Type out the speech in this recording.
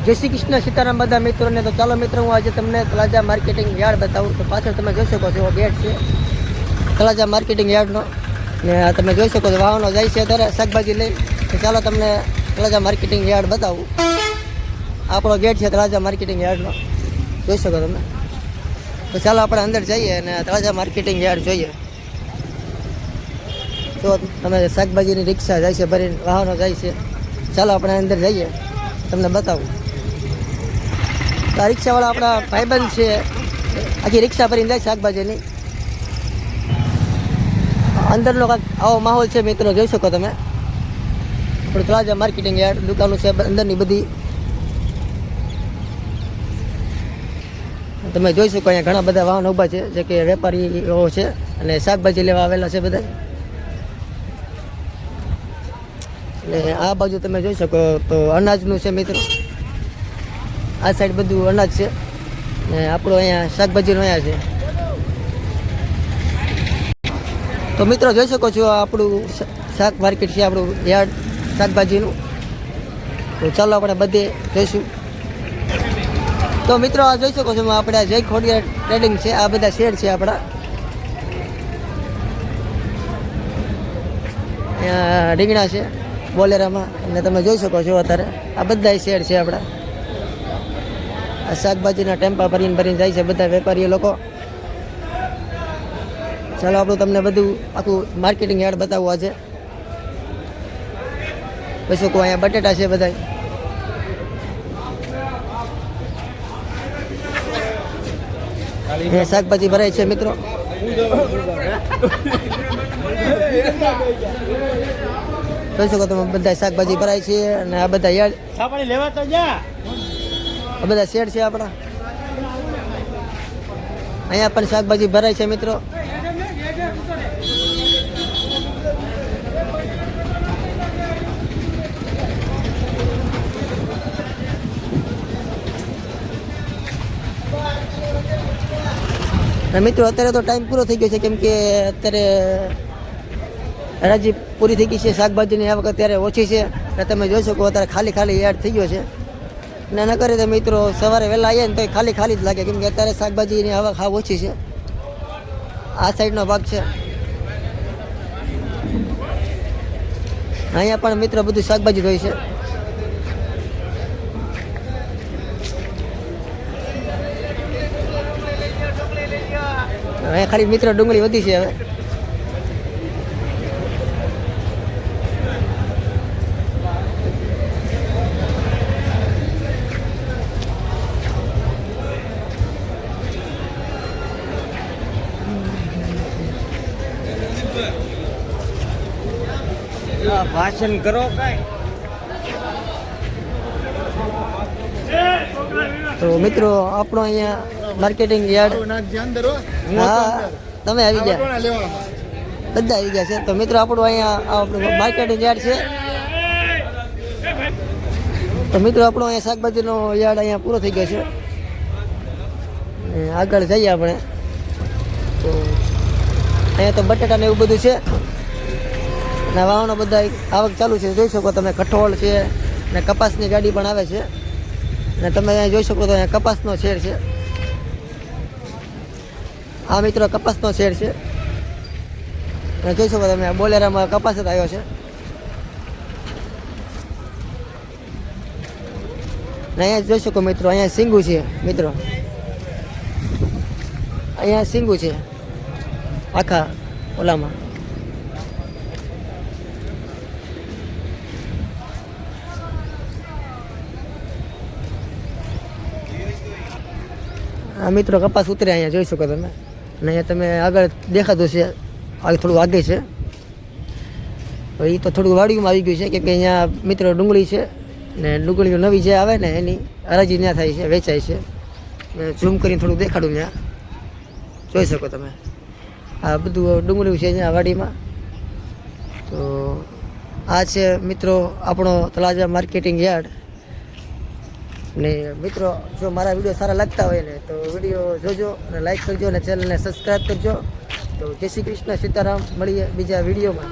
જય શ્રી કૃષ્ણ સીતારામ બધા મિત્રોને. તો ચાલો મિત્રો, હું આજે તમને તળાજા માર્કેટિંગ યાર્ડ બતાવું. તો પાછળ તમે જોઈ શકો છો ગેટ છે તળાજા માર્કેટિંગ યાર્ડનો, ને આ તમે જોઈ શકો છો વાહનો જાય છે અત્યારે શાકભાજી લઈ. તો ચાલો તમને તળાજા માર્કેટિંગ યાર્ડ બતાવું. આપણો ગેટ છે તળાજા માર્કેટિંગ યાર્ડનો, જોઈ શકો તમે. તો ચાલો આપણે અંદર જઈએ અને તળાજા માર્કેટિંગ યાર્ડ જોઈએ. તો તમે શાકભાજીની રિક્ષા જાય છે ભરીને, વાહનો જાય છે. ચાલો આપણે અંદર જઈએ, તમને બતાવું. તો આ રિક્ષાવાળા આપણા ભાઈબંધ છે, આખી રિક્ષા ભરીને જાય શાકભાજીની. અંદરનો કાંઈક આવો માહોલ છે મિત્રો, જોઈ શકો તમે. આપણે તળાજા માર્કેટિંગ યાર્ડ દુકાનો છે અંદરની બધી, તમે જોઈ શકો. અહીંયા ઘણા બધા વાહનો ઊભા છે, જે કે વેપારીઓ છે અને શાકભાજી લેવા આવેલા છે બધા. ને આ બાજુ તમે જોઈ શકો તો અનાજનું છે મિત્રો. આ સાઈડ બધું અનાજ છે ને આપણું અહીંયા શાકભાજીનું અહીંયા છે. તો મિત્રો જોઈ શકો છો આપણું શાક માર્કેટ છે, આપણું યાર્ડ શાકભાજીનું. તો ચાલો આપણે બધે જઈશું. તો મિત્રો આ જોઈ શકો છો આપણે જય ખોડિયાર ટ્રેડિંગ છે, આ બધા શેર છે આપણા. અહીંયા રીંગણા છે બોલેરામાં, અને તમે જોઈ શકો છો અત્યારે આ બધા શેર છે આપણા. આ શાકભાજીના ટેમ્પા ભરીને જાય છે બધા વેપારીઓ લોકો. ચાલો આપણું તમને બધું આખું માર્કેટિંગ યાર્ડ બતાવવું આજે. પછી કોઈ અહીંયા બટેટા છે બધા. અહીંયા શાકભાજી ભરાય છે મિત્રો. જોઈ શકો તમે બધા શાકભાજી ભરાય છે. અને આ બધા યાર્ડ લેવા તો જા, આ બધા શેડ છે આપણા. અહીંયા પણ શાકભાજી ભરાય છે મિત્રો. મિત્રો અત્યારે તો ટાઈમ પૂરો થઈ ગયો છે, કેમ કે અત્યારે હરાજી પૂરી થઈ ગઈ છે શાકભાજીની આવક અત્યારે ઓછી છે. તમે જોઈ શકો અત્યારે ખાલી ખાલી યાર્ડ થઈ ગયો છે. ના ન કરે તો મિત્રો સવારે વહેલા આવીએ ને તો ખાલી ખાલી જ લાગે, કેમ કે અત્યારે શાકભાજીની આવક હાવ ઓછી છે. આ સાઈડનો ભાગ છે. અહીંયા પણ મિત્રો બધું શાકભાજી હોય છે. અહીંયા ખાલી મિત્રો ડુંગળી વધી છે હવે. ભાષણ કરો કઈ. તો મિત્રો આપણો અહીંયા માર્કેટિંગ યાર્ડ, હા તમે આવી ગયા, બધા આવી ગયા છે. તો મિત્રો આપણું અહીંયા આપણું માર્કેટિંગ યાર્ડ છે. તો મિત્રો આપણો અહીંયા શાકભાજીનો યાર્ડ અહીંયા પૂરો થઈ ગયો છે. આગળ જઈએ આપણે. તો અહીંયા તો બટાટા ને એવું બધું છે, અને વાહનો બધા આવક ચાલુ છે. જોઈ શકો તમે કઠોળ છે ને કપાસની ગાડી પણ આવે છે. અને તમે અહીંયા જોઈ શકો તો અહીંયા કપાસનો શેર છે. આ મિત્રો કપાસનો શેર છે. અને જોઈ શકો તમે બોલેરામાં કપાસ જ આવ્યો છે. ને અહીંયા જોઈ શકો મિત્રો અહીંયા સિંગુ છે મિત્રો. અહીંયા સિંગુ છે આખા ઓલામાં. આ મિત્રો કપાસ ઉતરે અહીંયા જોઈ શકો તમે. અને અહીંયા તમે આગળ દેખાતું છે, આગળ થોડું આગે છે. એ તો થોડું વાડીમાં આવી ગયું છે, કેમ કે અહીંયા મિત્રો ડુંગળી છે ને ડુંગળીઓ નવી જે આવે ને એની હરાજી ત્યાં થાય છે, વેચાય છે. ઝૂમ કરીને થોડું દેખાડું ત્યાં જોઈ શકો તમે. આ બધું ડુંગળી છે અહીંયા વાડીમાં. તો આ છે મિત્રો આપણો તળાજા માર્કેટિંગ યાર્ડ. ને મિત્રો જો મારા વિડીયો સારા લાગતા હોય ને તો વિડીયો જોજો અને લાઈક કરજો અને ચેનલને સબસ્ક્રાઈબ કરજો. તો જય શ્રી કૃષ્ણ સીતારામ, મળીએ બીજા વિડીયોમાં.